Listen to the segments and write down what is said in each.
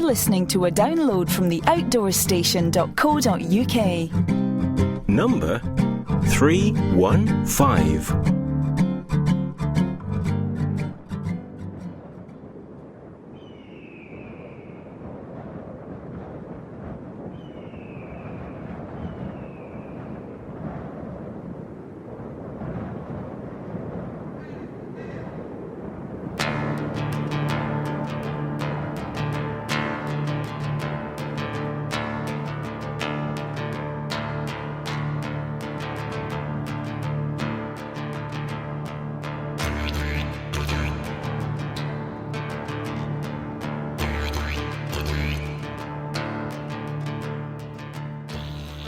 listening to a download from the outdoorstation.co.uk. Number 315.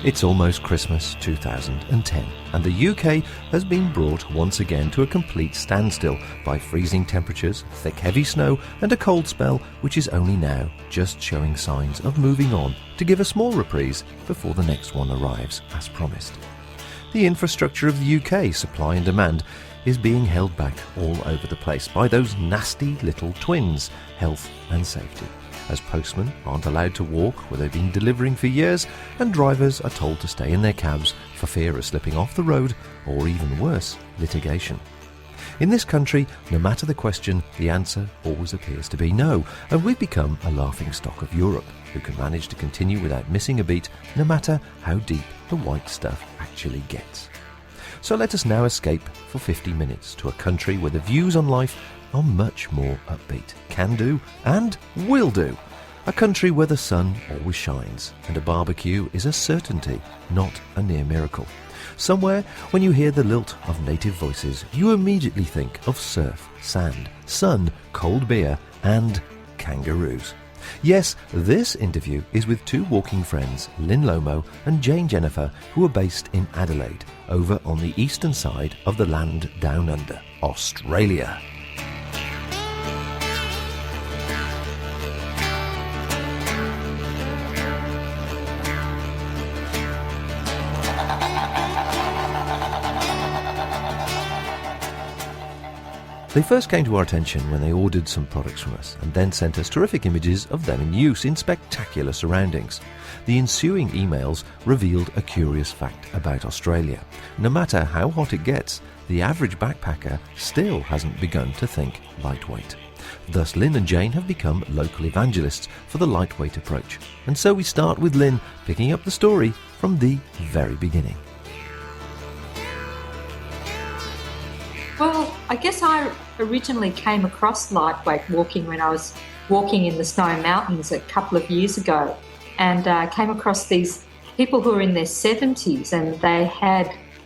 It's almost Christmas 2010, and the UK has been brought once again to a complete standstill by freezing temperatures, thick heavy snow and a cold spell which is only now just showing signs of moving on to give a small reprise before the next one arrives as promised. The infrastructure of the UK, supply and demand, is being held back all over the place by those nasty little twins, health and safety, as postmen aren't allowed to walk where they've been delivering for years, and drivers are told to stay in their cabs for fear of slipping off the road or, even worse, litigation. In this country, no matter the question, the answer always appears to be no, and we've become a laughingstock of Europe, who can manage to continue without missing a beat, no matter how deep the white stuff actually gets. So let us now escape for 50 minutes to a country where the views on life are much more upbeat, can do and will do. A country where the sun always shines and a barbecue is a certainty, not a near miracle. Somewhere, when you hear the lilt of native voices, you immediately think of surf, sand, sun, cold beer and kangaroos. Yes, this interview is with two walking friends, Lynn Lomo and Jane Jennifer, who are based in Adelaide, over on the eastern side of the land down under, Australia. They first came to our attention when they ordered some products from us and then sent us terrific images of them in use in spectacular surroundings. The ensuing emails revealed a curious fact about Australia. No matter how hot it gets, the average backpacker still hasn't begun to think lightweight. Thus, Lynn and Jane have become local evangelists for the lightweight approach. And so we start with Lynn picking up the story from the very beginning. Well, I guess I originally came across lightweight walking when I was walking in the Snowy Mountains a couple of years ago, and came across these people who were in their 70s, and they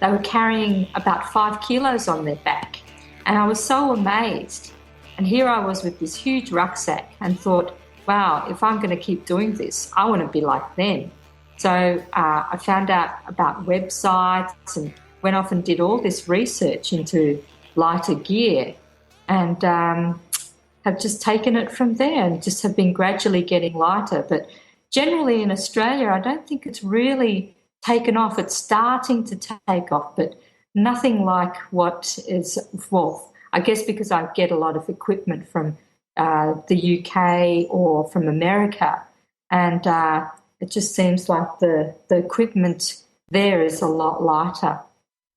were carrying about 5 kilos on their back. And I was so amazed. And here I was with this huge rucksack and thought, wow, if I'm going to keep doing this, I want to be like them. So I found out about websites and went off and did all this research into lighter gear, and have just taken it from there and just have been gradually getting lighter. But generally in Australia, I don't think it's really taken off. It's starting to take off, but nothing like what is, well, I guess because I get a lot of equipment from the UK or from America, and it just seems like the equipment there is a lot lighter.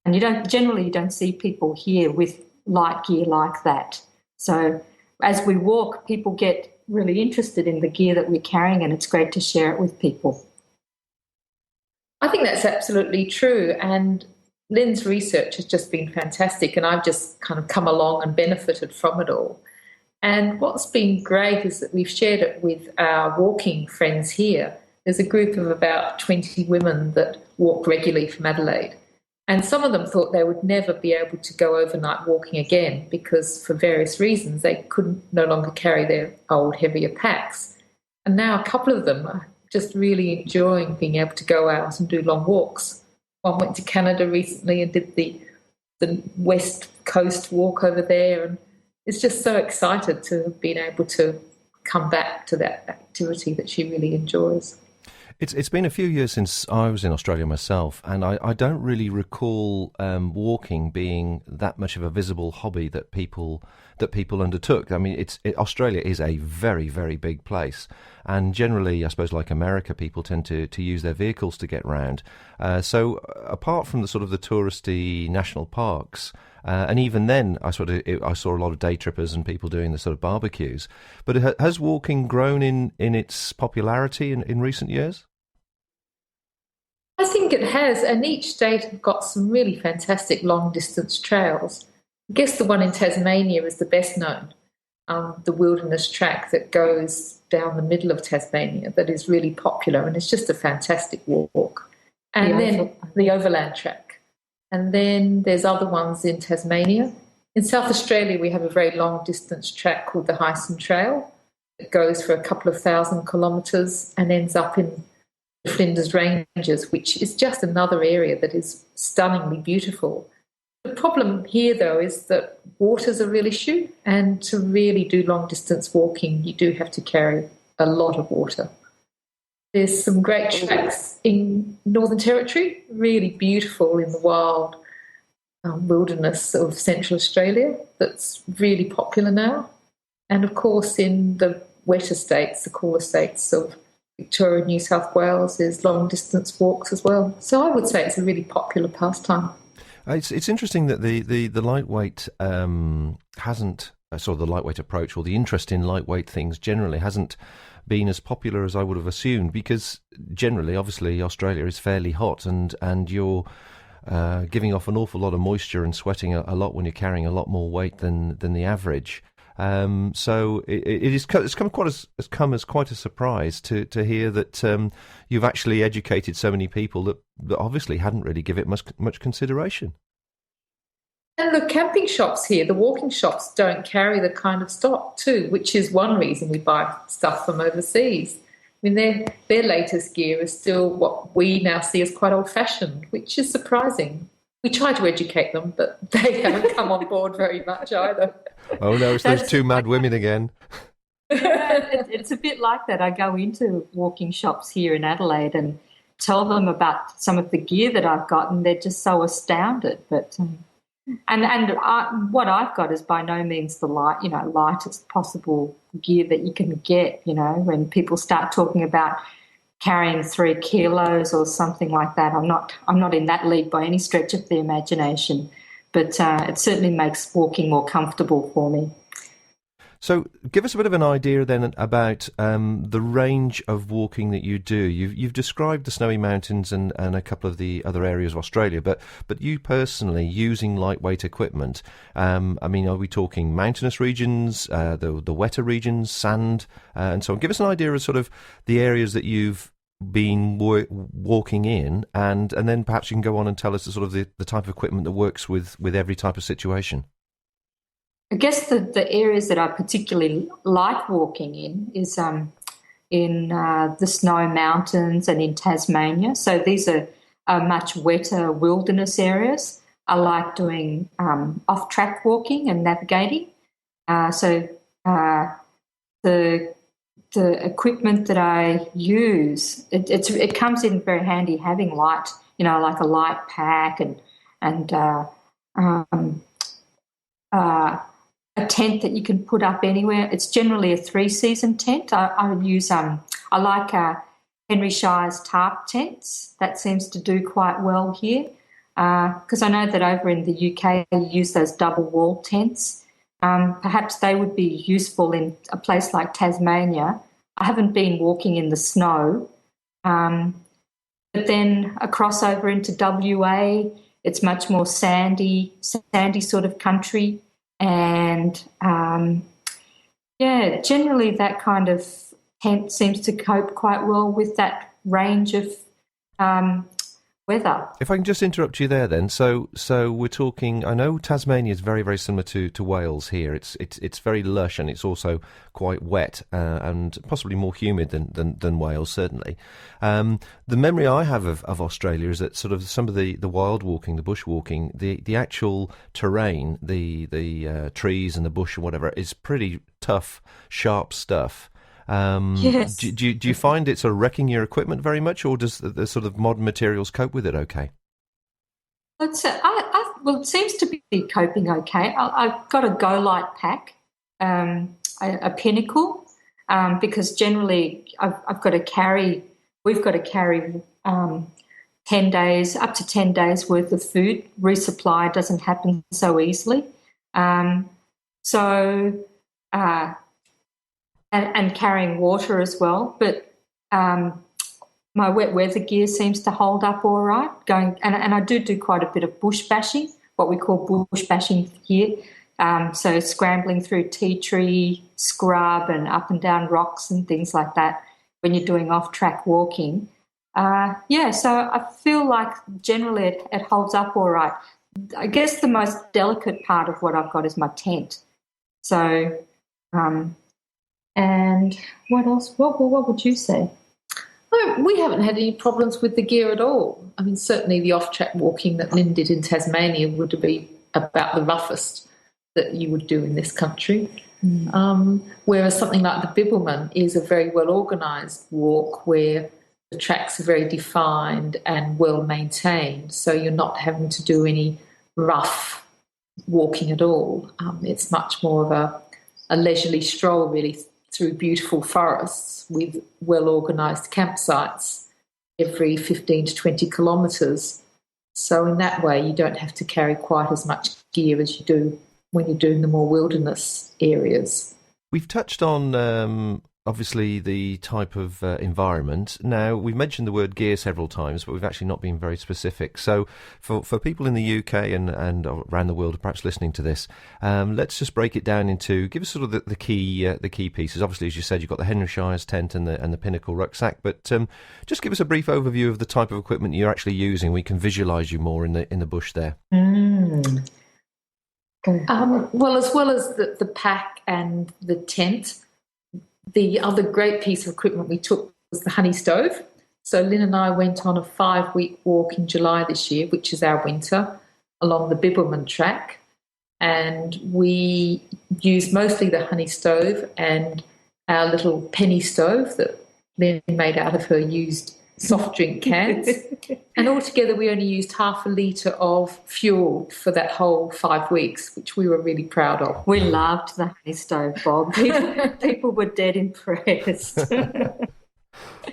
And you don't see people here with light gear like that. So as we walk, people get really interested in the gear that we're carrying, and it's great to share it with people. I think that's absolutely true. And Lynn's research has just been fantastic, and I've just kind of come along and benefited from it all. And what's been great is that we've shared it with our walking friends here. There's a group of about 20 women that walk regularly from Adelaide. And some of them thought they would never be able to go overnight walking again because for various reasons they could no longer carry their old heavier packs. And now a couple of them are just really enjoying being able to go out and do long walks. One went to Canada recently and did the West Coast walk over there, and is just so excited to have been able to come back to that activity that she really enjoys. It's been a few years since I was in Australia myself, and I don't really recall walking being that much of a visible hobby that people undertook. I mean, Australia is a very, very big place, and generally, I suppose, like America, people tend to use their vehicles to get round. So apart from the sort of the touristy national parks. And even then, I saw a lot of day trippers and people doing the sort of barbecues. But has walking grown in its popularity in recent years? I think it has, and each state have got some really fantastic long distance trails. I guess the one in Tasmania is the best known, the wilderness track that goes down the middle of Tasmania that is really popular, and it's just a fantastic walk. And then the overland track. And then there's other ones in Tasmania. In South Australia, we have a very long distance track called the Hyson Trail. It goes for a couple of 1,000 kilometres and ends up in the Flinders Ranges, which is just another area that is stunningly beautiful. The problem here, though, is that water's a real issue, and to really do long distance walking, you do have to carry a lot of water. There's some great tracks in Northern Territory, really beautiful in the wild wilderness of Central Australia that's really popular now. And of course, in the wetter states, the cooler states of Victoria and New South Wales, there's long distance walks as well. So I would say it's a really popular pastime. It's interesting that the lightweight hasn't, sort of the lightweight approach or the interest in lightweight things generally hasn't been as popular as I would have assumed, because generally, obviously, Australia is fairly hot, and you're giving off an awful lot of moisture and sweating a lot when you're carrying a lot more weight than the average. So it's come as quite a surprise to hear that you've actually educated so many people that obviously hadn't really given it much consideration. And the camping shops here, the walking shops, don't carry the kind of stock too, which is one reason we buy stuff from overseas. I mean, their latest gear is still what we now see as quite old-fashioned, which is surprising. We try to educate them, but they haven't come on board very much either. Oh no, it's those two mad women again. It's a bit like that. I go into walking shops here in Adelaide and tell them about some of the gear that I've got, and they're just so astounded. But what I've got is by no means the lightest possible gear that you can get. You know, when people start talking about carrying 3 kilos or something like that, I'm not in that league by any stretch of the imagination. But it certainly makes walking more comfortable for me. So give us a bit of an idea then about the range of walking that you do. You've described the Snowy Mountains and a couple of the other areas of Australia, but you personally using lightweight equipment, I mean, are we talking mountainous regions, the wetter regions, sand, and so on? Give us an idea of sort of the areas that you've been walking in, and then perhaps you can go on and tell us the sort of the type of equipment that works with every type of situation. I guess the areas that I particularly like walking in is in the Snowy Mountains and in Tasmania. So these are much wetter wilderness areas. I like doing off-track walking and navigating. So the equipment that I use, it comes in very handy having light, like a light pack and a tent that you can put up anywhere. It's generally a 3-season tent. I use I like Henry Shire's tarp tents. That seems to do quite well here because I know that over in the UK they use those double wall tents. Perhaps they would be useful in a place like Tasmania. I haven't been walking in the snow, but then across over into WA, it's much more sandy sort of country. And, generally that kind of tent seems to cope quite well with that range of weather. If I can just interrupt you there then. So we're talking, I know Tasmania is very, very similar to Wales here. It's very lush and it's also quite wet and possibly more humid than Wales, certainly. The memory I have of Australia is that sort of some of the wild walking, the bush walking, the actual terrain, the trees and the bush and whatever is pretty tough, sharp stuff. Yes. Do you find it sort of wrecking your equipment very much, or does the sort of modern materials cope with it okay? Well, it seems to be coping okay. I've got a Go Light pack, a Pinnacle, because generally we've got to carry 10 days, up to 10 days worth of food. Resupply doesn't happen so easily. And carrying water as well. But my wet weather gear seems to hold up all right. And I do quite a bit of bush bashing, what we call bush bashing here. So scrambling through tea tree scrub and up and down rocks and things like that when you're doing off-track walking. So I feel like generally it holds up all right. I guess the most delicate part of what I've got is my tent. So, and what else? What would you say? No, we haven't had any problems with the gear at all. I mean, certainly the off-track walking that Lynn did in Tasmania would be about the roughest that you would do in this country. Whereas something like the Bibbulmun is a very well-organised walk where the tracks are very defined and well-maintained, so you're not having to do any rough walking at all. It's much more of a leisurely stroll, really, through beautiful forests with well-organised campsites every 15 to 20 kilometres. So in that way, you don't have to carry quite as much gear as you do when you're doing the more wilderness areas. We've touched on, obviously, the type of environment. Now, we've mentioned the word gear several times, but we've actually not been very specific. So for people in the UK and around the world perhaps listening to this, let's just break it down into, give us sort of the key pieces. Obviously, as you said, you've got the Henry Shires tent and the Pinnacle rucksack, but just give us a brief overview of the type of equipment you're actually using. We can visualise you more in the bush there. Well, as well as the pack and the tent, the other great piece of equipment we took was the honey stove. So Lynn and I went on a 5-week walk in July this year, which is our winter, along the Bibbulmun track. And we used mostly the honey stove and our little penny stove that Lynn made out of her used soft drink cans. And altogether we only used half a litre of fuel for that whole 5 weeks, which we were really proud of. We loved the honey stove, Bob. People were dead impressed.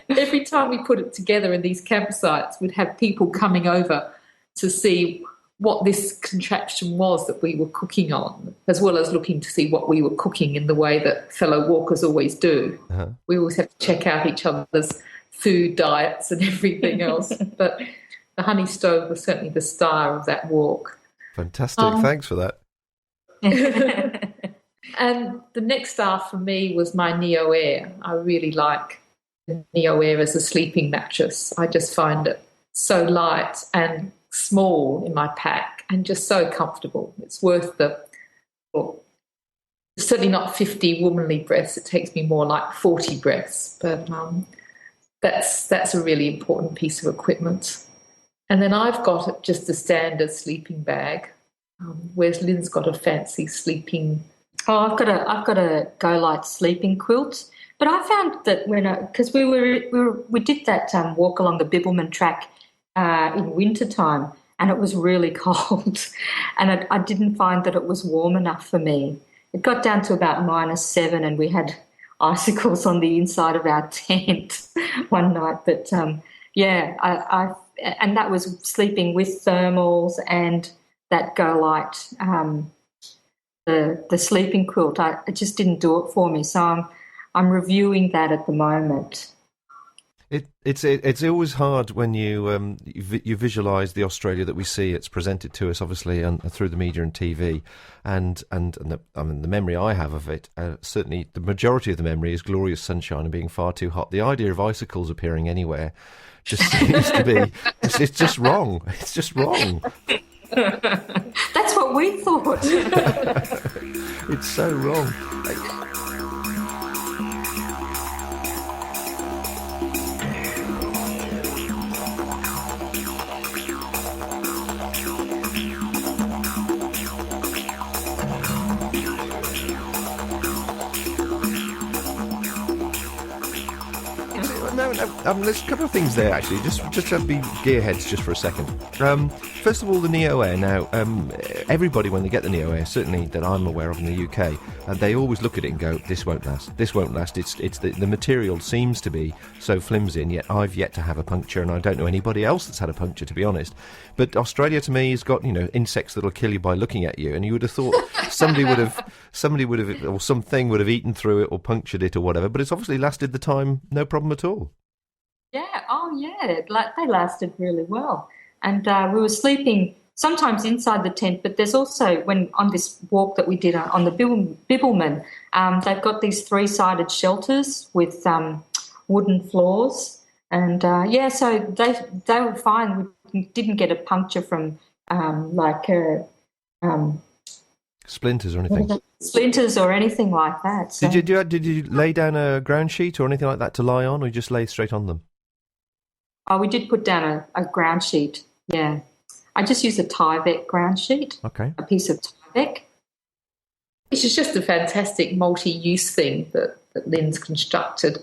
Every time we put it together in these campsites, we'd have people coming over to see what this contraption was that we were cooking on, as well as looking to see what we were cooking in the way that fellow walkers always do. Uh-huh. We always have to check out each other's food diets and everything else. But the honey stove was certainly the star of that walk. Fantastic. Thanks for that. And the next star for me was my Neo Air. I really like the Neo Air as a sleeping mattress. I just find it so light and small in my pack and just so comfortable. It's worth certainly not 50 womanly breaths. It takes me more like 40 breaths. But that's a really important piece of equipment. And then I've got just a standard sleeping bag, whereas Lynn's got a fancy sleeping. Oh, I've got a Go Light sleeping quilt. But I found that because we did that walk along the Bibbulmun track in winter time, and it was really cold, and I didn't find that it was warm enough for me. It got down to about -7, and we had icicles on the inside of our tent one night. But and that was sleeping with thermals and that Go Light, the sleeping quilt. It just didn't do it for me, so I'm reviewing that at the moment. It's always hard when you visualise the Australia that we see. It's presented to us obviously through the media and TV, and the memory I have of it, certainly the majority of the memory is glorious sunshine and being far too hot. The idea of icicles appearing anywhere just seems to be it's just wrong. It's just wrong. That's what we thought. It's so wrong. there's a couple of things there actually. Just to be gearheads just for a second. First of all, the Neo Air. Now, everybody when they get the Neo Air, certainly that I'm aware of in the UK, they always look at it and go, "This won't last. This won't last." It's the material seems to be so flimsy, and yet I've yet to have a puncture, and I don't know anybody else that's had a puncture, to be honest. But Australia, to me, has got insects that'll kill you by looking at you, and you would have thought somebody would have, or something would have eaten through it or punctured it or whatever. But it's obviously lasted the time, no problem at all. Yeah, oh yeah, they lasted really well. And we were sleeping sometimes inside the tent, but there's also, when on this walk that we did on the Bibbulmun, they've got these 3-sided shelters with wooden floors. And so they were fine. We didn't get a puncture from splinters or anything. Splinters or anything like that. So. Did you lay down a ground sheet or anything like that to lie on, or you just lay straight on them? Oh, we did put down a ground sheet, yeah. I just used a Tyvek ground sheet, okay. A piece of Tyvek. Which is just a fantastic multi-use thing that Lynn's constructed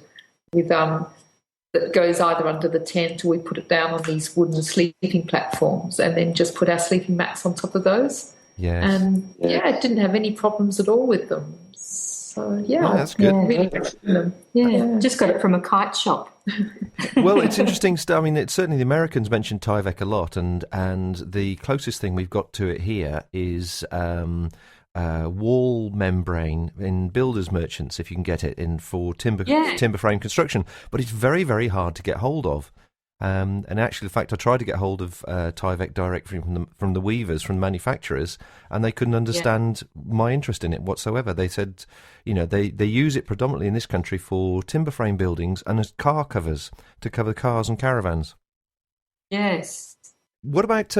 with that goes either under the tent, or we put it down on these wooden sleeping platforms and then just put our sleeping mats on top of those. Yes. And, it didn't have any problems at all with them. So, oh, that's good. Yeah, just got it from a kite shop. Well, it's interesting. I mean, it's certainly the Americans mention Tyvek a lot, and the closest thing we've got to it here is wall membrane in builders merchants, if you can get it in for timber frame construction. But it's very, very hard to get hold of. And actually, in fact, I tried to get hold of Tyvek direct from the weavers, from the manufacturers, and they couldn't understand my interest in it whatsoever. They said, they use it predominantly in this country for timber frame buildings and as car covers to cover cars and caravans. Yes. What about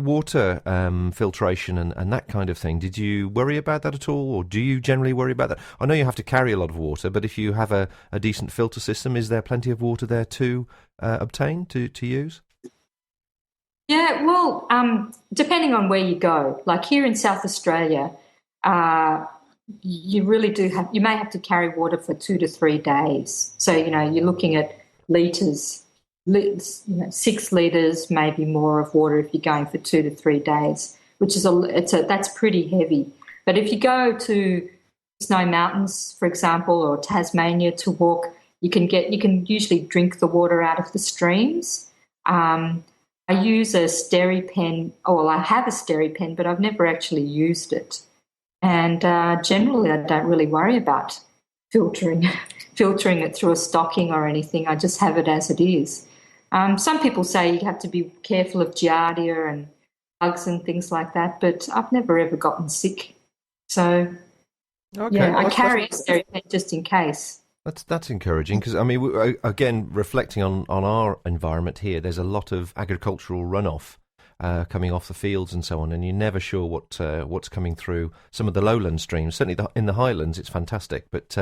water filtration and that kind of thing? Did you worry about that at all, or do you generally worry about that? I know you have to carry a lot of water, but if you have a decent filter system, is there plenty of water there to obtain, to use? Yeah, well, depending on where you go, like here in South Australia, you really you may have to carry water for 2 to 3 days. So, you're looking at litres. 6 litres, maybe more of water if you're going for 2 to 3 days, which is that's pretty heavy. But if you go to Snow Mountains, for example, or Tasmania to walk, you can usually drink the water out of the streams. I use a SteriPen, I have a SteriPen, but I've never actually used it. And generally, I don't really worry about filtering it through a stocking or anything. I just have it as it is. Some people say you have to be careful of giardia and bugs and things like that, but I've never ever gotten sick. So, I carry a SteriPen just in case. That's encouraging, because, I mean, again, reflecting on our environment here, there's a lot of agricultural runoff coming off the fields and so on, and you're never sure what's coming through some of the lowland streams. Certainly in the highlands, it's fantastic, but...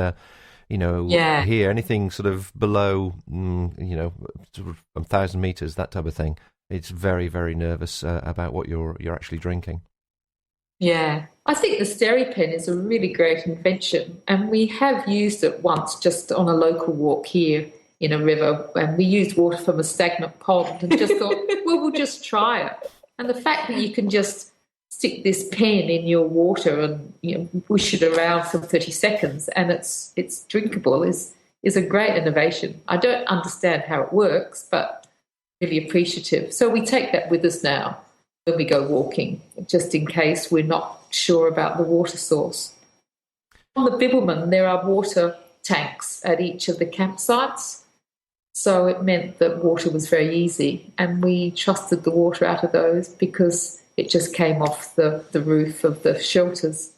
here, anything sort of below, sort of 1,000 metres, that type of thing, it's very, very nervous about what you're actually drinking. Yeah, I think the SteriPen is a really great invention, and we have used it once just on a local walk here in a river, and we used water from a stagnant pond and just thought, well, we'll just try it. And the fact that you can just stick this pen in your water and push it around for 30 seconds and it's drinkable is a great innovation. I don't understand how it works, but really appreciative. So we take that with us now when we go walking, just in case we're not sure about the water source. On the Bibbulmun, there are water tanks at each of the campsites, so it meant that water was very easy, and we trusted the water out of those because it just came off the roof of the shelters.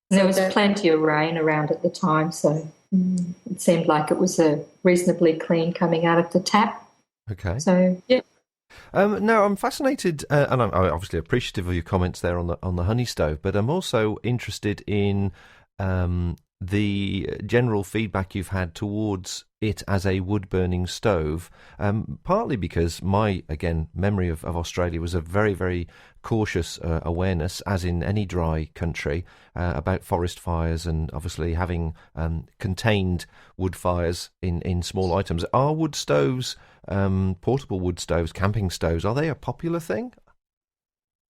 There was plenty of rain around at the time, so it seemed like it was reasonably clean coming out of the tap. Okay. So, yeah. No, I'm fascinated, and I'm obviously appreciative of your comments there on the honey stove, but I'm also interested in the general feedback you've had towards it as a wood-burning stove, partly because my, again, memory of Australia was a very, very cautious awareness, as in any dry country, about forest fires and obviously having contained wood fires in small items. Are wood stoves, portable wood stoves, camping stoves, are they a popular thing?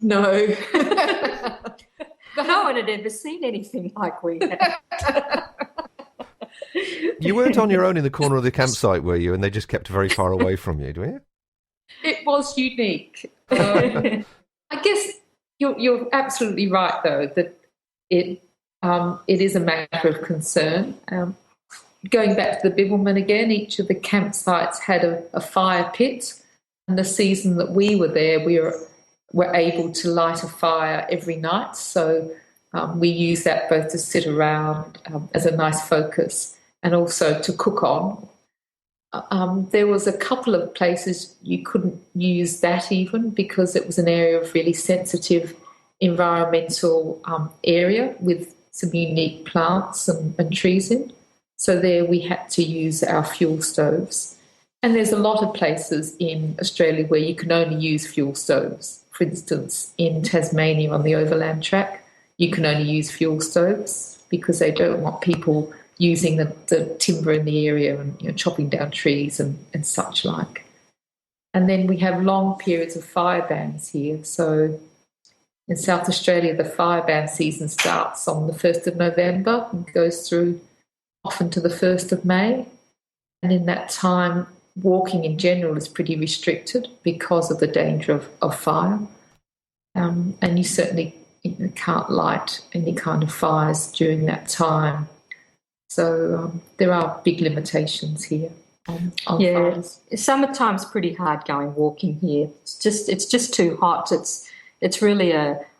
No. No one had ever seen anything like we had. You weren't on your own in the corner of the campsite, were you? And they just kept very far away from you, were you? It was unique. I guess you're absolutely right, though, that it is a matter of concern. Going back to the Bibbulmun again, each of the campsites had a fire pit, and the season that we were there, we were able to light a fire every night. So we use that both to sit around as a nice focus and also to cook on. There was a couple of places you couldn't use that even because it was an area of really sensitive environmental area with some unique plants and trees in. So there we had to use our fuel stoves. And there's a lot of places in Australia where you can only use fuel stoves. For instance, in Tasmania on the overland track, you can only use fuel stoves because they don't want people using the timber in the area and chopping down trees and such like. And then we have long periods of fire bans here. So in South Australia, the fire ban season starts on the 1st of November and goes through often to the 1st of May. And in that time, walking in general is pretty restricted because of the danger of fire. And you certainly can't light any kind of fires during that time. So there are big limitations here on fires. Summertime's pretty hard going walking here. It's just too hot. It's really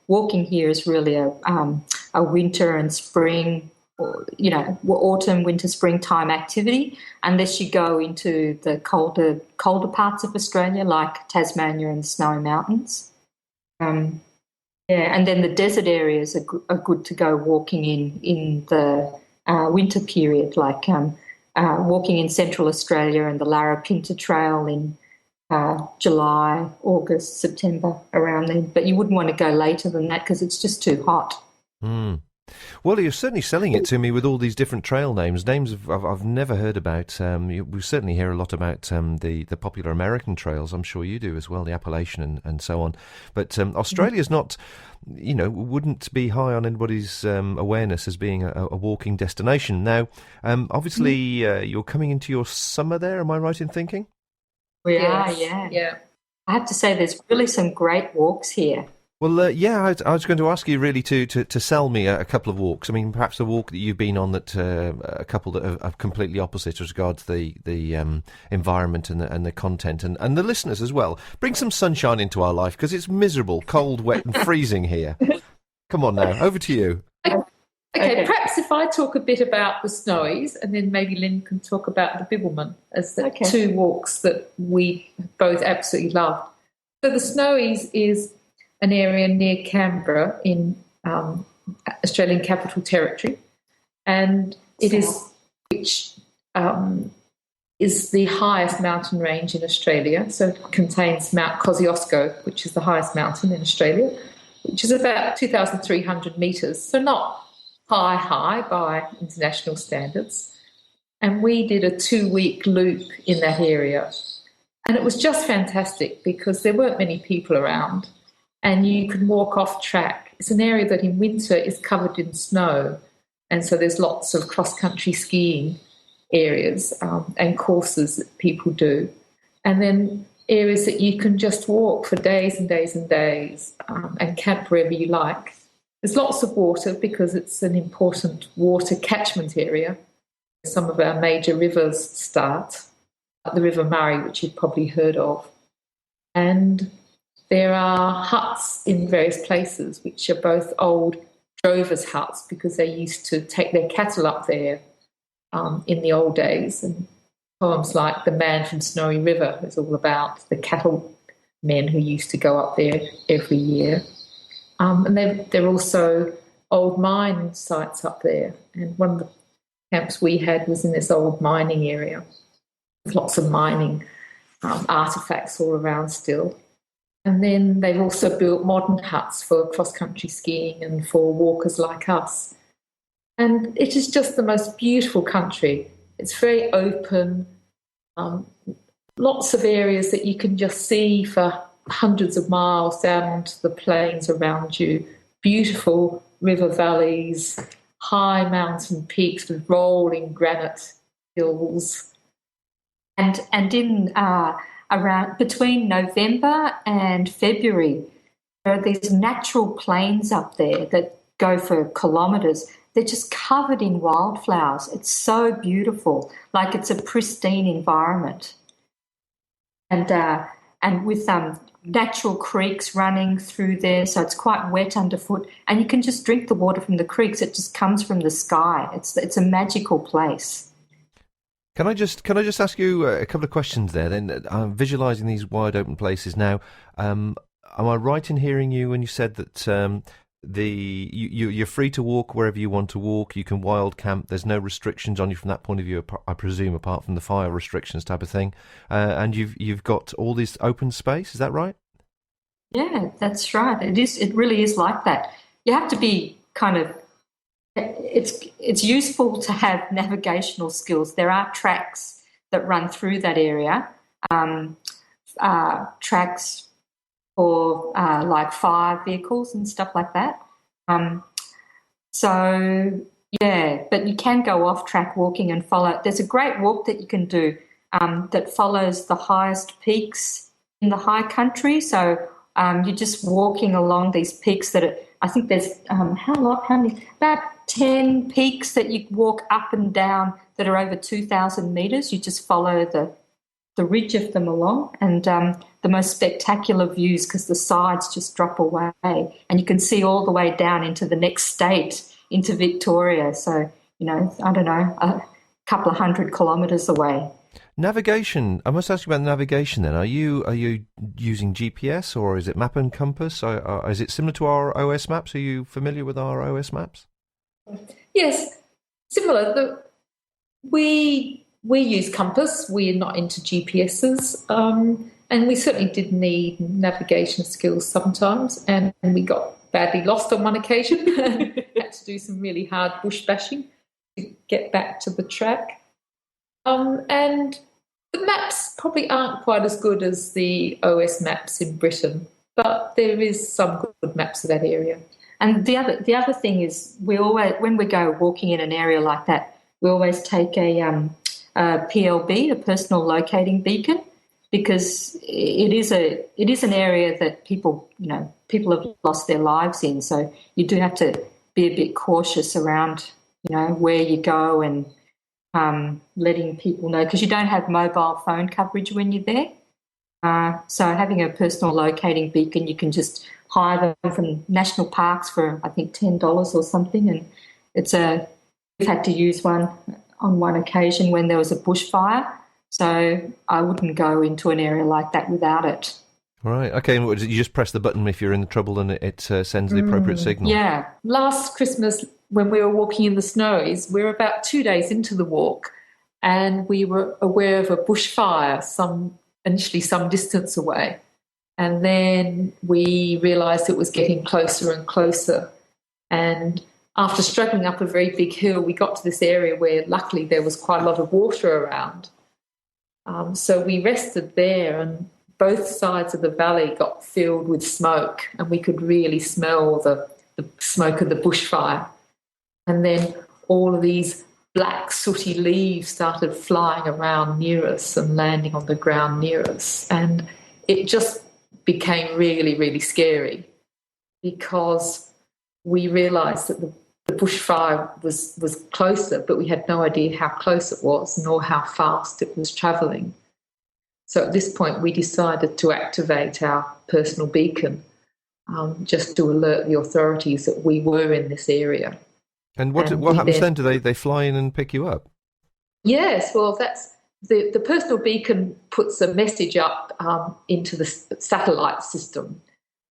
walking here is really a winter and spring, or, autumn, winter, springtime activity, unless you go into the colder parts of Australia, like Tasmania and the Snowy Mountains. And then the desert areas are good to go walking in the winter period, like walking in Central Australia and the Larapinta Trail in July, August, September, around then. But you wouldn't want to go later than that because it's just too hot. Mm. Well, you're certainly selling it to me with all these different trail names I've never heard about. We certainly hear a lot about the popular American trails. I'm sure you do as well, the Appalachian and so on. But Australia's not, wouldn't be high on anybody's awareness as being a walking destination. Now, obviously, you're coming into your summer there. Am I right in thinking? We are, yeah. I have to say there's really some great walks here. Well, I was going to ask you really to sell me a couple of walks. I mean, perhaps a walk that you've been on that a couple that are completely opposite as regards the environment and the content and the listeners as well. Bring some sunshine into our life because it's miserable, cold, wet and freezing here. Come on now, over to you. Okay, perhaps if I talk a bit about the Snowies and then maybe Lynn can talk about the Bibbulmun as the two walks that we both absolutely loved. So the Snowies is an area near Canberra in Australian Capital Territory, and it is the highest mountain range in Australia. So it contains Mount Kosciuszko, which is the highest mountain in Australia, which is about 2,300 metres, so not high by international standards. And we did a 2-week loop in that area, and it was just fantastic because there weren't many people around. And you can walk off track. It's an area that in winter is covered in snow. And so there's lots of cross-country skiing areas and courses that people do. And then areas that you can just walk for days and days and days and camp wherever you like. There's lots of water because it's an important water catchment area. Some of our major rivers start, like the River Murray, which you've probably heard of. And there are huts in various places, which are both old drovers' huts because they used to take their cattle up there in the old days. And poems like The Man from Snowy River is all about the cattle men who used to go up there every year. And they're also old mine sites up there. And one of the camps we had was in this old mining area with lots of mining artefacts all around still. And then they've also built modern huts for cross-country skiing and for walkers like us. And it is just the most beautiful country. It's very open, lots of areas that you can just see for hundreds of miles down onto the plains around you, beautiful river valleys, high mountain peaks with rolling granite hills. And in around between November and February, there are these natural plains up there that go for kilometres. They're just covered in wildflowers. It's so beautiful, like it's a pristine environment. And with natural creeks running through there, so it's quite wet underfoot, and you can just drink the water from the creeks. It just comes from the sky. It's a magical place. Can I just ask you a couple of questions there? Then I'm visualising these wide open places now. Am I right in hearing you when you said that you're free to walk wherever you want to walk? You can wild camp. There's no restrictions on you from that point of view, I presume, apart from the fire restrictions type of thing. And you've got all this open space. Is that right? Yeah, that's right. It is. It really is like that. You have to be kind of. It's useful to have navigational skills. There are tracks that run through that area, tracks for like fire vehicles and stuff like that. So, yeah, but you can go off track walking and follow. There's a great walk that you can do that follows the highest peaks in the high country. So you're just walking along these peaks I think there's how many? About 10 peaks that you walk up and down that are over 2,000 metres. You just follow the ridge of them along, and the most spectacular views because the sides just drop away and you can see all the way down into the next state, into Victoria. So, I don't know, a couple of 100 kilometres away. Navigation. I must ask you about navigation then. Are you using GPS or is it map and compass? Is it similar to our OS maps? Are you familiar with our OS maps? Yes, similar. We use compass. We're not into GPSs, and we certainly did need navigation skills sometimes. And we got badly lost on one occasion. Had to do some really hard bush bashing to get back to the track. And the maps probably aren't quite as good as the OS maps in Britain, but there is some good maps of that area. And the other thing is, we always, when we go walking in an area like that, we always take a PLB, a personal locating beacon, because it is an area that people have lost their lives in. So you do have to be a bit cautious around where you go and letting people know, because you don't have mobile phone coverage when you're there. So having a personal locating beacon, you can just hire them from national parks for I think $10 or something, and we've had to use one on one occasion when there was a bushfire. So I wouldn't go into an area like that without it. Right. Okay. And you just press the button if you're in trouble, and it sends the appropriate signal. Yeah. Last Christmas, when we were walking in the snows, we were about 2 days into the walk, and we were aware of a bushfire initially some distance away. And then we realised it was getting closer and closer. And after struggling up a very big hill, we got to this area where luckily there was quite a lot of water around. So we rested there, and both sides of the valley got filled with smoke, and we could really smell the smoke of the bushfire. And then all of these black sooty leaves started flying around near us and landing on the ground near us. And it just became really, really scary, because we realised that the bushfire was closer, but we had no idea how close it was nor how fast it was travelling. So at this point, we decided to activate our personal beacon just to alert the authorities that we were in this area. And what happens then? Do they fly in and pick you up? Yes, well, that's the personal beacon puts a message up into the satellite system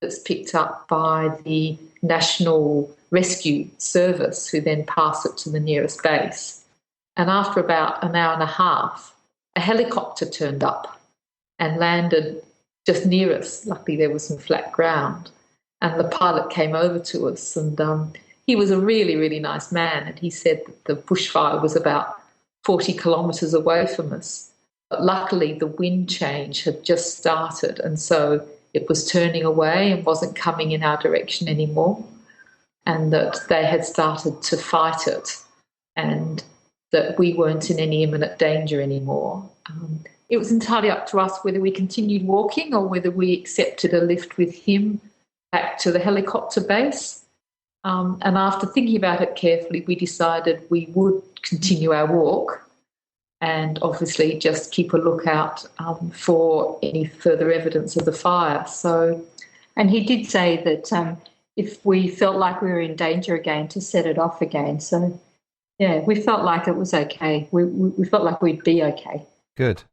that's picked up by the National rescue service who then pass it to the nearest base. And after about an hour and a half, a helicopter turned up and landed just near us. Luckily, there was some flat ground. And the pilot came over to us, and he was a really, really nice man. And he said that the bushfire was about 40 kilometres away from us. But luckily, the wind change had just started, and so it was turning away and wasn't coming in our direction anymore, and that they had started to fight it, and that we weren't in any imminent danger anymore. It was entirely up to us whether we continued walking or whether we accepted a lift with him back to the helicopter base. And after thinking about it carefully, we decided we would continue our walk and obviously just keep a lookout for any further evidence of the fire. And he did say that if we felt like we were in danger again, to set it off again. So, yeah, we felt like it was okay. We felt like we'd be okay. Good.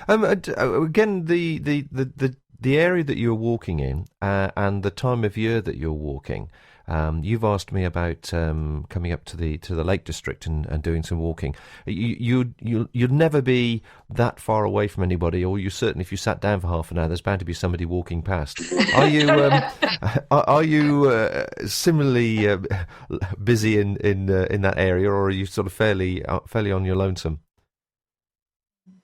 Again, the area that you're walking in and the time of year that you're walking. You've asked me about coming up to the Lake District and doing some walking. You'd never be that far away from anybody, or you certainly, if you sat down for half an hour, there's bound to be somebody walking past. Are you similarly busy in that area, or are you sort of fairly on your lonesome?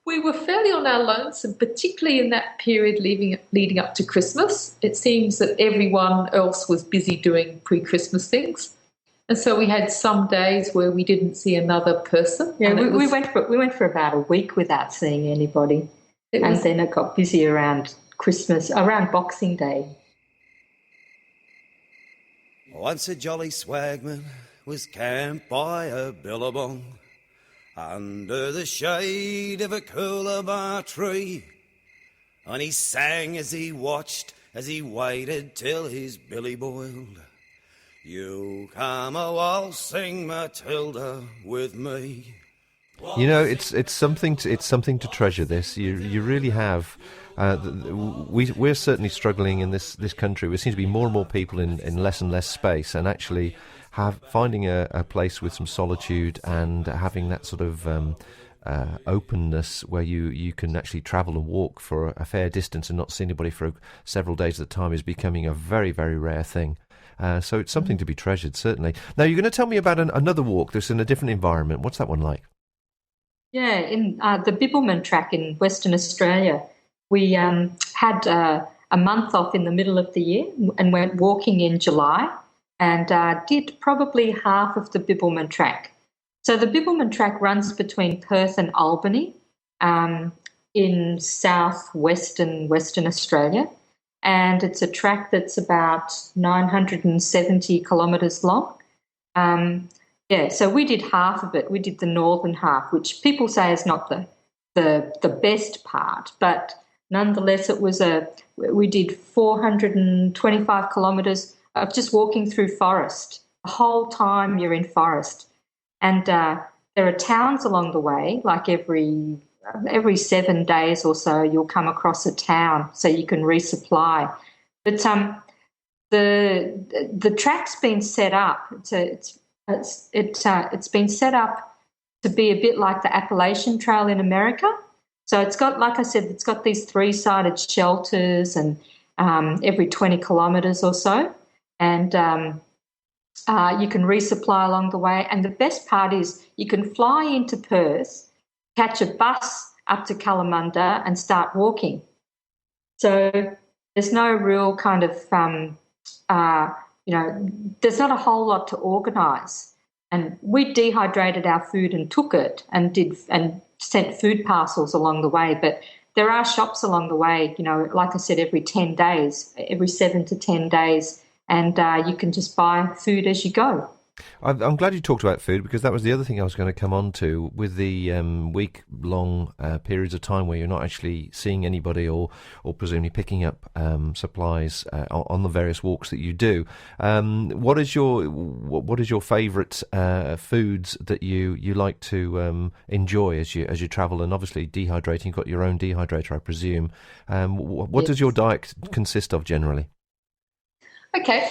We were fairly on our lonesome, particularly in that period leading up to Christmas. It seems that everyone else was busy doing pre-Christmas things. And so we had some days where we didn't see another person. Yeah, we went for about a week without seeing anybody. Then it got busy around Christmas, around Boxing Day. Once a jolly swagman was camped by a billabong, under the shade of a coolabah tree, and he sang as he watched, as he waited till his billy boiled. You come a waltzing Matilda with me. You know, it's something to treasure. This you really have. We're certainly struggling in this country. There seems to be more and more people in less and less space, and actually finding a place with some solitude and having that sort of openness where you can actually travel and walk for a fair distance and not see anybody for several days at a time is becoming a very, very rare thing. So it's something to be treasured, certainly. Now, you're going to tell me about another walk that's in a different environment. What's that one like? Yeah, in the Bibbulmun Track in Western Australia, we had a month off in the middle of the year and went walking in July, and did probably half of the Bibbulmun Track. So the Bibbulmun Track runs between Perth and Albany in southwestern Western Australia, and it's a track that's about 970 kilometres long. So we did half of it. We did the northern half, which people say is not the best part, but nonetheless we did 425 kilometres of just walking through forest. The whole time you're in forest. And there are towns along the way, like every 7 days or so you'll come across a town so you can resupply. But the track's been set up. It's been set up to be a bit like the Appalachian Trail in America. So it's got, like I said, it's got these 3-sided shelters and every 20 kilometres or so. And you can resupply along the way. And the best part is you can fly into Perth, catch a bus up to Kalamunda and start walking. So there's no real kind of, there's not a whole lot to organise. And we dehydrated our food and took it and sent food parcels along the way. But there are shops along the way, like I said, every 10 days, every 7 to 10 days, and you can just buy food as you go. I'm glad you talked about food, because that was the other thing I was going to come on to with the week-long periods of time where you're not actually seeing anybody or presumably picking up supplies on the various walks that you do. What is your favourite foods that you like to enjoy as you travel? And obviously dehydrating, you've got your own dehydrator, I presume. What does your diet consist of generally? Okay.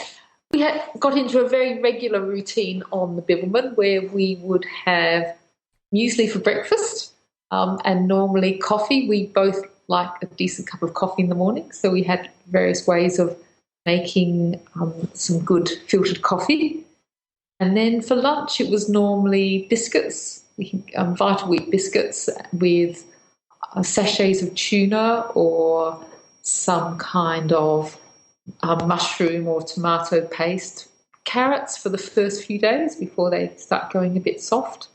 We had got into a very regular routine on the Bibbulmun where we would have muesli for breakfast and normally coffee. We both like a decent cup of coffee in the morning, so we had various ways of making some good filtered coffee. And then for lunch, it was normally biscuits, Vital Wheat biscuits with sachets of tuna or some kind of mushroom or tomato paste, carrots for the first few days before they start going a bit soft.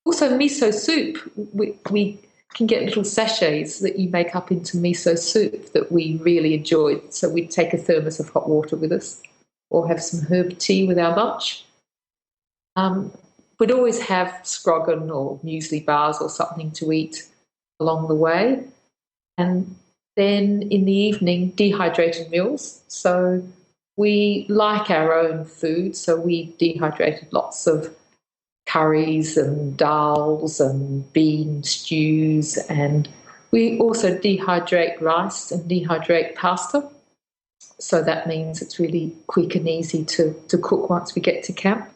Also, miso soup. We can get little sachets that you make up into miso soup that we really enjoyed. So we'd take a thermos of hot water with us or have some herb tea with our lunch. We'd always have scroggin or muesli bars or something to eat along the way. And then in the evening, dehydrated meals. So we like our own food, so we dehydrated lots of curries and dals and bean stews, and we also dehydrate rice and dehydrate pasta. So that means it's really quick and easy to cook once we get to camp.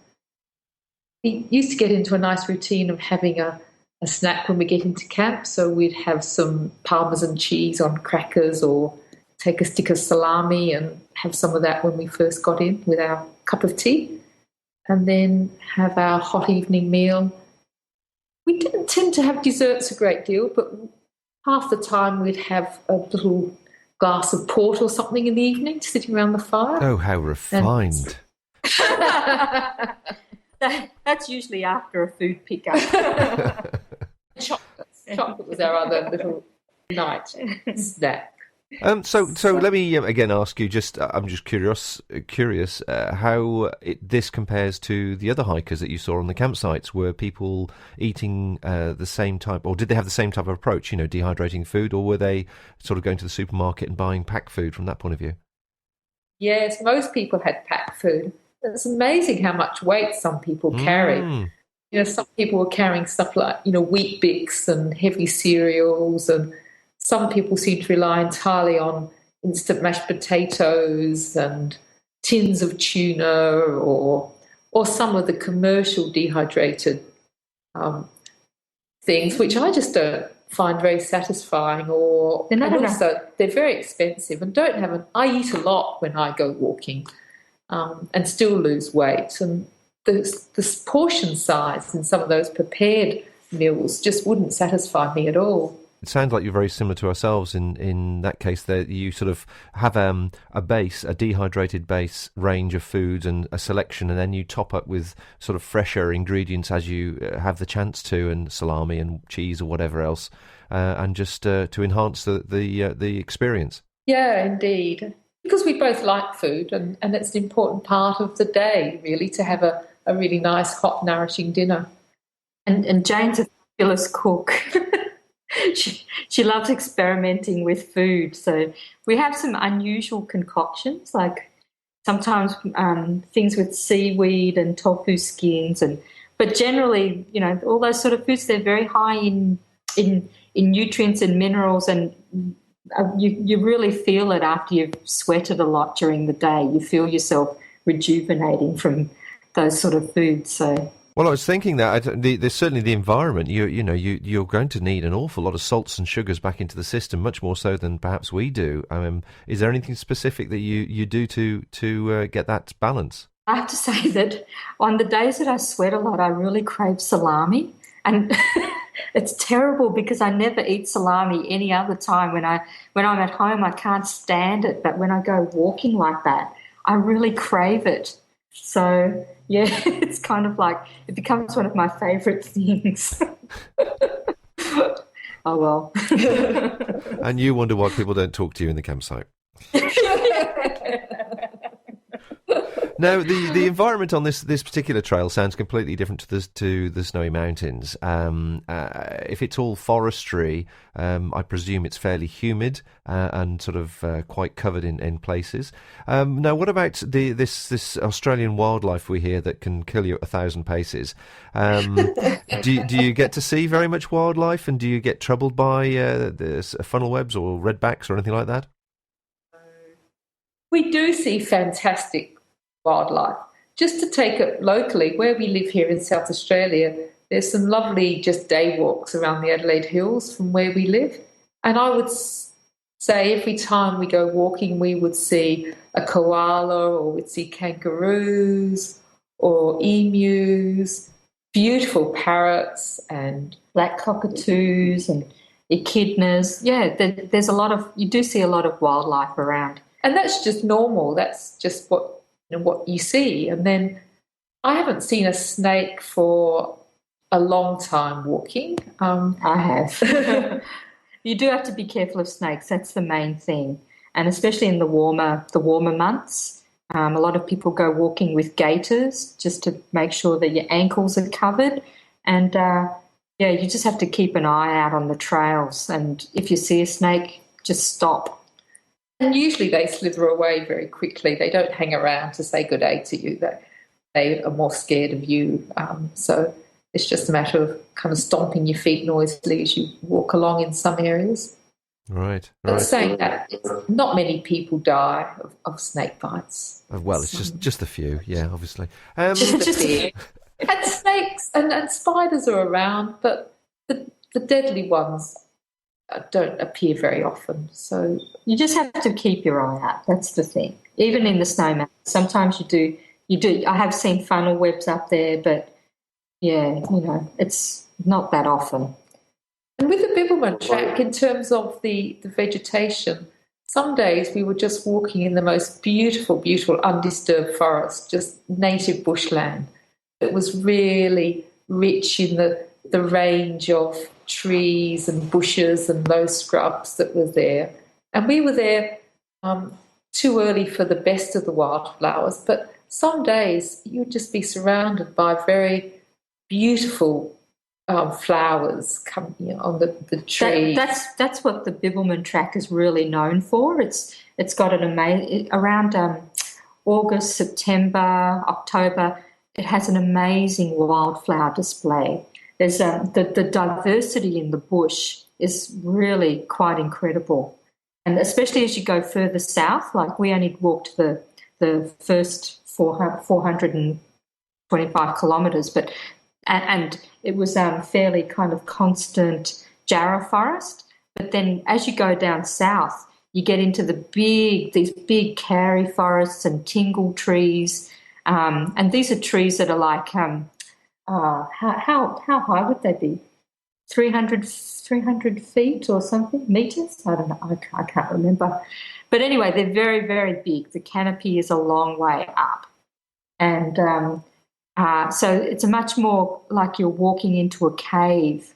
We used to get into a nice routine of having a snack when we get into camp. So we'd have some Parmesan cheese on crackers or take a stick of salami and have some of that when we first got in with our cup of tea, and then have our hot evening meal. We didn't tend to have desserts a great deal, but half the time we'd have a little glass of port or something in the evening sitting around the fire. Oh, how refined. That's usually after a food pickup. Chocolate was our other little night snack. So let me again ask you. I'm just curious how this compares to the other hikers that you saw on the campsites. Were people eating the same type, or did they have the same type of approach? Dehydrating food, or were they sort of going to the supermarket and buying packed food from that point of view? Yes, most people had packed food. It's amazing how much weight some people carry. Some people were carrying stuff like, Wheat Bix and heavy cereals, and some people seem to rely entirely on instant mashed potatoes and tins of tuna or some of the commercial dehydrated things, which I just don't find very satisfying. Also, they're very expensive and don't have I eat a lot when I go walking and still lose weight. And the portion size in some of those prepared meals just wouldn't satisfy me at all. It sounds like you're very similar to ourselves in that case, that you sort of have a dehydrated base range of foods and a selection, and then you top up with sort of fresher ingredients as you have the chance to, and salami and cheese or whatever else, and just to enhance the experience. Yeah, indeed. Because we both like food, and it's an important part of the day, really, to have a really nice, hot, nourishing dinner. And Jane's a fabulous cook. She loves experimenting with food. So we have some unusual concoctions, like sometimes things with seaweed and tofu skins, but generally, all those sort of foods, they're very high in nutrients and minerals, and you really feel it after you've sweated a lot during the day. You feel yourself rejuvenating from those sort of foods. So. Well, I was thinking that there's certainly the environment. You're going to need an awful lot of salts and sugars back into the system, much more so than perhaps we do. Is there anything specific that you do to get that balance? I have to say that on the days that I sweat a lot, I really crave salami, and it's terrible because I never eat salami any other time. When I'm at home, I can't stand it, but when I go walking like that, I really crave it. So, yeah, it's kind of like it becomes one of my favourite things. Oh, well. And you wonder why people don't talk to you in the campsite. Now, the environment on this particular trail sounds completely different to the Snowy Mountains. If it's all forestry, I presume it's fairly humid and sort of quite covered in places. Now, what about this Australian wildlife we hear that can kill you at 1,000 paces? Do you get to see very much wildlife, and do you get troubled by the funnel webs or redbacks or anything like that? We do see fantastic wildlife. Just to take it locally, where we live here in South Australia, there's some lovely just day walks around the Adelaide Hills from where we live. And I would say every time we go walking, we would see a koala, or we'd see kangaroos or emus, beautiful parrots and Black cockatoos and echidnas. Yeah, there's a lot of, you do see a lot of wildlife around. and that's just normal. That's just what you see. And then I haven't seen a snake for a long time walking. I have. You do have to be careful of snakes. That's the main thing, and especially in the warmer months. A lot of people go walking with gaiters just to make sure that your ankles are covered. And, you just have to keep an eye out on the trails. And if you see a snake, just stop. And usually they slither away very quickly. They don't hang around to say good day to you. They are more scared of you. So it's just a matter of kind of stomping your feet noisily as you walk along in some areas. Right. But saying that, not many people die of snake bites. Well, it's just a few, yeah, obviously. Just a few. And snakes and spiders are around, but the deadly ones don't appear very often. So you just have to keep your eye out. That's the thing. Even in the snow mountains, sometimes you do. I have seen funnel webs up there, but yeah, it's not that often. And with the Bibbulmun track, in terms of the vegetation, some days we were just walking in the most beautiful, beautiful undisturbed forest, just native bushland. It was really rich in the range of trees and bushes and low scrubs that were there. And we were there too early for the best of the wildflowers, but some days you'd just be surrounded by very beautiful flowers coming on the trees. That's what the Bibbulmun track is really known for. It's got an amazing, around August, September, October, it has an amazing wildflower display. There's the diversity in the bush is really quite incredible, and especially as you go further south. Like we only walked the first 425 kilometres, but and it was fairly kind of constant jarrah forest. But then as you go down south, you get into these big karri forests and tingle trees, and these are trees that are like how high would they be? 300 feet or something, meters? I don't know. I can't remember. But anyway, they're very, very big. The canopy is a long way up. And so it's a much more like you're walking into a cave.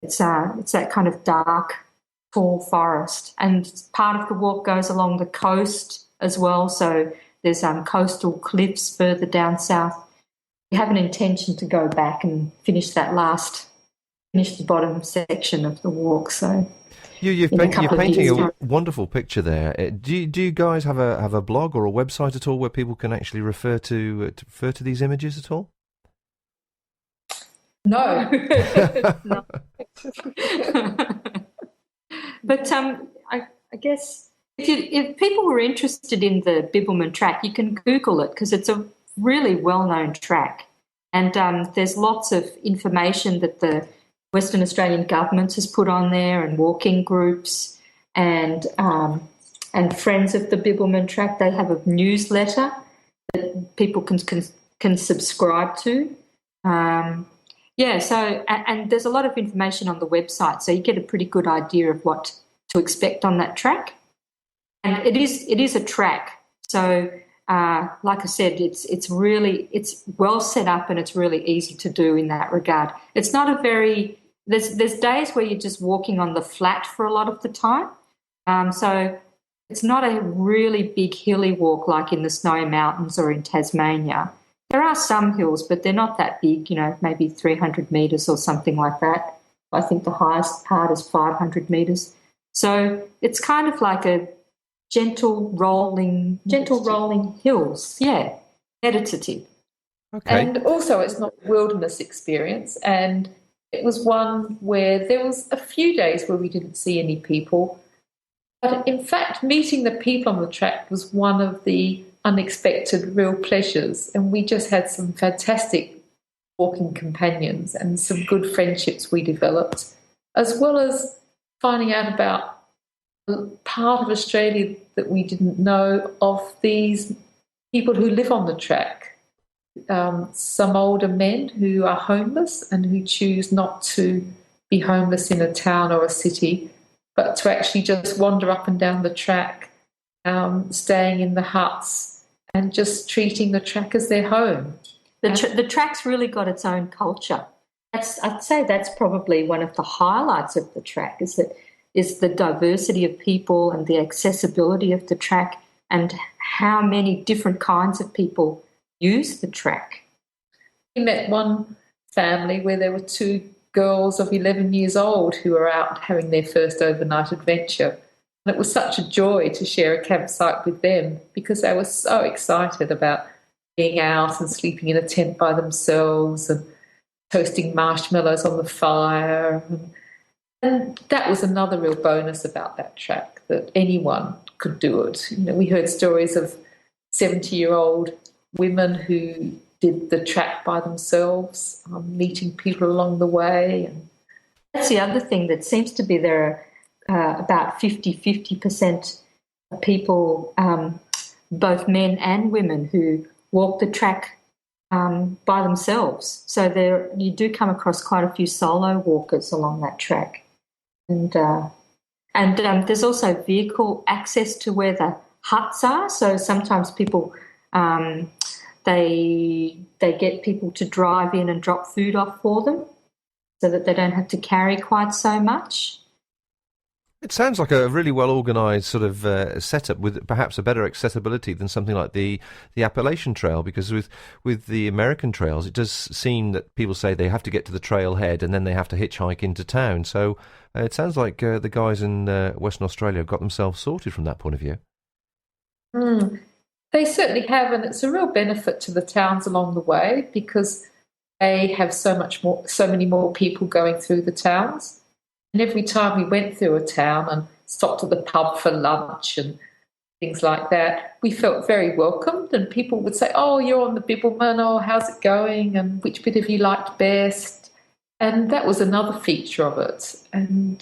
It's that kind of dark, tall forest. And part of the walk goes along the coast as well. So there's coastal cliffs further down south. We have an intention to go back and finish the bottom section of the walk. So you're painting a wonderful picture there. Do you guys have a blog or a website at all where people can actually refer to these images at all? No. No. But I guess if people were interested in the Bibbulmun track, you can Google it because it's a really well-known track, and there's lots of information that the Western Australian government has put on there, and walking groups, and friends of the Bibbulmun track. They have a newsletter that people can subscribe to. So and there's a lot of information on the website, so you get a pretty good idea of what to expect on that track. And it is a track, so like I said, it's well set up and it's really easy to do in that regard. It's not a very there's days where you're just walking on the flat for a lot of the time, so it's not a really big hilly walk like in the Snowy Mountains or in Tasmania. There are some hills, but they're not that big, maybe 300 metres or something like that. I think the highest part is 500 metres. So it's kind of like a gentle rolling hills. Yeah, meditative. Okay. And also it's not a wilderness experience, and it was one where there was a few days where we didn't see any people. But in fact, meeting the people on the track was one of the unexpected real pleasures. And we just had some fantastic walking companions and some good friendships we developed, as well as finding out about a part of Australia that we didn't know of, these people who live on the track. Some older men who are homeless and who choose not to be homeless in a town or a city, but to actually just wander up and down the track, staying in the huts and just treating the track as their home. The track's really got its own culture. I'd say that's probably one of the highlights of the track, is the diversity of people and the accessibility of the track and how many different kinds of people use the track. We met one family where there were two girls of 11 years old who were out having their first overnight adventure. And it was such a joy to share a campsite with them because they were so excited about being out and sleeping in a tent by themselves and toasting marshmallows on the fire. And that was another real bonus about that track, that anyone could do it. You know, we heard stories of 70-year-old women who did the track by themselves, meeting people along the way. And that's the other thing that seems to be there are about 50% of people, both men and women, who walk the track by themselves. So you do come across quite a few solo walkers along that track. And there's also vehicle access to where the huts are. So sometimes people, they get people to drive in and drop food off for them so that they don't have to carry quite so much. It sounds like a really well organised sort of setup with perhaps a better accessibility than something like the Appalachian Trail, because with the American trails, it does seem that people say they have to get to the trailhead and then they have to hitchhike into town. So it sounds like the guys in Western Australia have got themselves sorted from that point of view. They certainly have, and it's a real benefit to the towns along the way because they have so many more people going through the towns. And every time we went through a town and stopped at the pub for lunch and things like that, we felt very welcomed, and people would say, "Oh, you're on the Bibbulmun, oh, how's it going, and which bit have you liked best?" And that was another feature of it. And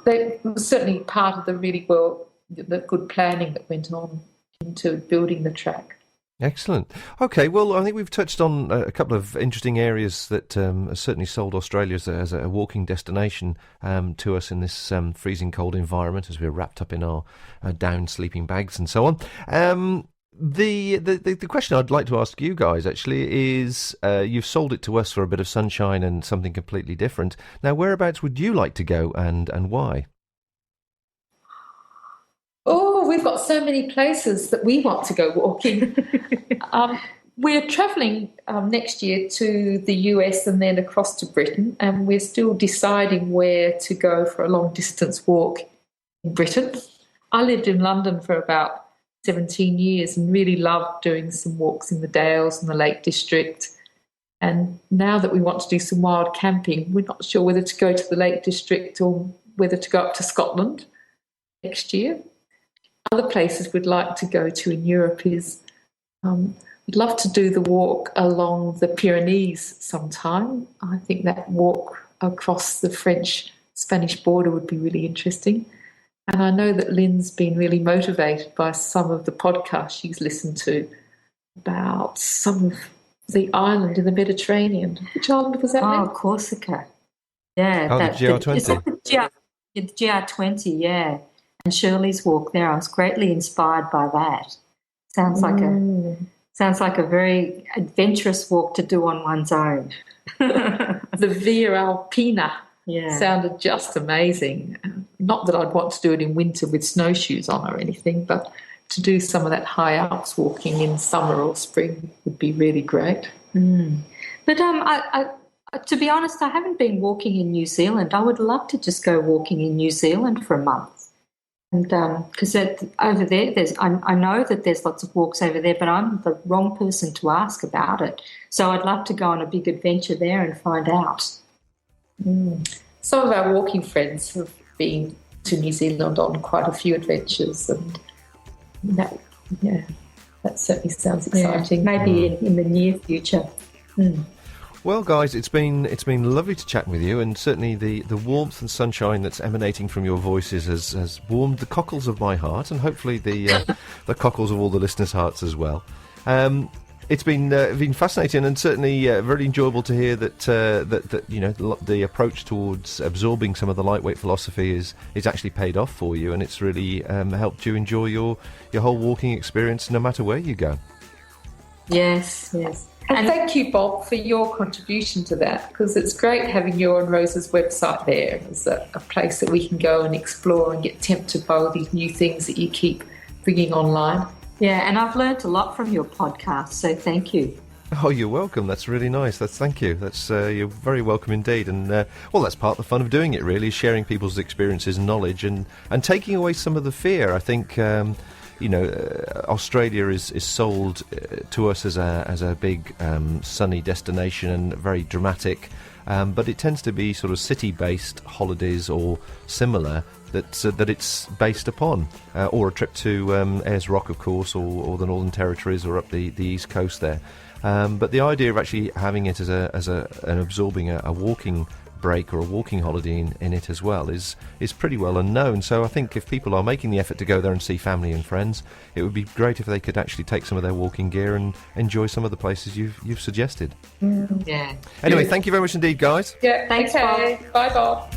they was certainly part of the good planning that went on into building the track. Excellent. Okay, well, I think we've touched on a couple of interesting areas that have certainly sold Australia as a walking destination to us in this freezing cold environment as we're wrapped up in our down sleeping bags and so on. The question I'd like to ask you guys actually is, you've sold it to us for a bit of sunshine and something completely different. Now, whereabouts would you like to go and why? Oh, we've got so many places that we want to go walking. We're travelling next year to the US and then across to Britain, and we're still deciding where to go for a long-distance walk in Britain. I lived in London for about 17 years and really loved doing some walks in the Dales and the Lake District. And now that we want to do some wild camping, we're not sure whether to go to the Lake District or whether to go up to Scotland next year. Other places we'd like to go to in Europe is we'd love to do the walk along the Pyrenees sometime. I think that walk across the French-Spanish border would be really interesting. And I know that Lynn's been really motivated by some of the podcasts she's listened to about some of the island in the Mediterranean. Which island was that? Oh, Corsica. Yeah. Oh, the GR20. Is that the GR20, yeah. And Shirley's walk there, I was greatly inspired by that. Sounds like a very adventurous walk to do on one's own. The Via Alpina Yeah. sounded just amazing. Not that I'd want to do it in winter with snowshoes on or anything, but to do some of that high Alps walking in summer or spring would be really great. But to be honest, I haven't been walking in New Zealand. I would love to just go walking in New Zealand for a month. And because over there, I know that there's lots of walks over there, but I'm the wrong person to ask about it. So I'd love to go on a big adventure there and find out. Some of our walking friends have been to New Zealand on quite a few adventures, and That certainly sounds exciting. Maybe in the near future. Well, guys, it's been lovely to chat with you, and certainly the warmth and sunshine that's emanating from your voices has warmed the cockles of my heart, and hopefully the cockles of all the listeners' hearts as well. It's been fascinating, and certainly very enjoyable to hear that the approach towards absorbing some of the lightweight philosophy is actually paid off for you, and it's really helped you enjoy your whole walking experience, no matter where you go. Yes. And thank you, Bob, for your contribution to that, because it's great having your and Rosa's website there as a place that we can go and explore and get tempted by all these new things that you keep bringing online. Yeah, and I've learnt a lot from your podcast, so thank you. Oh, you're welcome. That's really nice. Thank you. That's you're very welcome indeed. And that's part of the fun of doing it, really, is sharing people's experiences and knowledge and taking away some of the fear. I think Australia is sold to us as a big sunny destination and very dramatic, but it tends to be sort of city-based holidays or similar that it's based upon, or a trip to Ayers Rock, of course, or the Northern Territories, or up the East Coast there. But the idea of actually having it as an absorbing a walking break or a walking holiday in it as well is pretty well unknown. So I think if people are making the effort to go there and see family and friends, it would be great if they could actually take some of their walking gear and enjoy some of the places you've suggested. Yeah. Anyway, thank you very much indeed, guys. Yeah, Thanks, okay. Bob. Bye, Bob.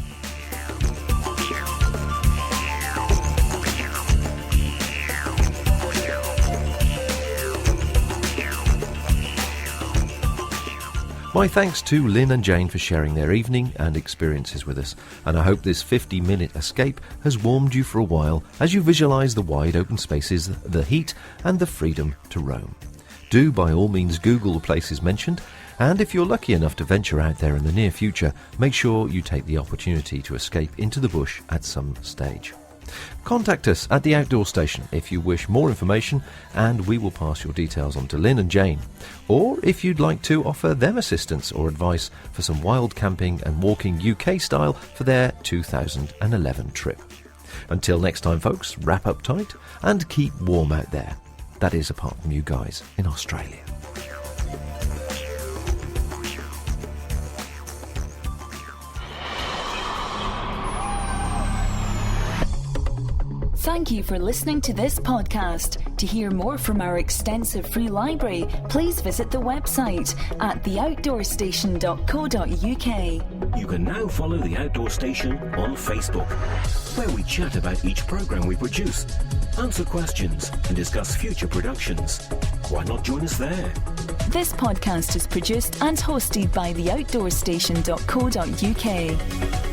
My thanks to Lynn and Jane for sharing their evening and experiences with us, and I hope this 50-minute escape has warmed you for a while as you visualise the wide open spaces, the heat and the freedom to roam. Do by all means Google the places mentioned, and if you're lucky enough to venture out there in the near future, make sure you take the opportunity to escape into the bush at some stage. Contact us at the Outdoor Station if you wish more information, and we will pass your details on to Lynn and Jane. Or if you'd like to offer them assistance or advice for some wild camping and walking UK style for their 2011 trip. Until next time, folks, wrap up tight and keep warm out there. That is, apart from you guys in Australia. Thank you for listening to this podcast. To hear more from our extensive free library, please visit the website at theoutdoorstation.co.uk. You can now follow The Outdoor Station on Facebook, where we chat about each programme we produce, answer questions and discuss future productions. Why not join us there? This podcast is produced and hosted by theoutdoorstation.co.uk.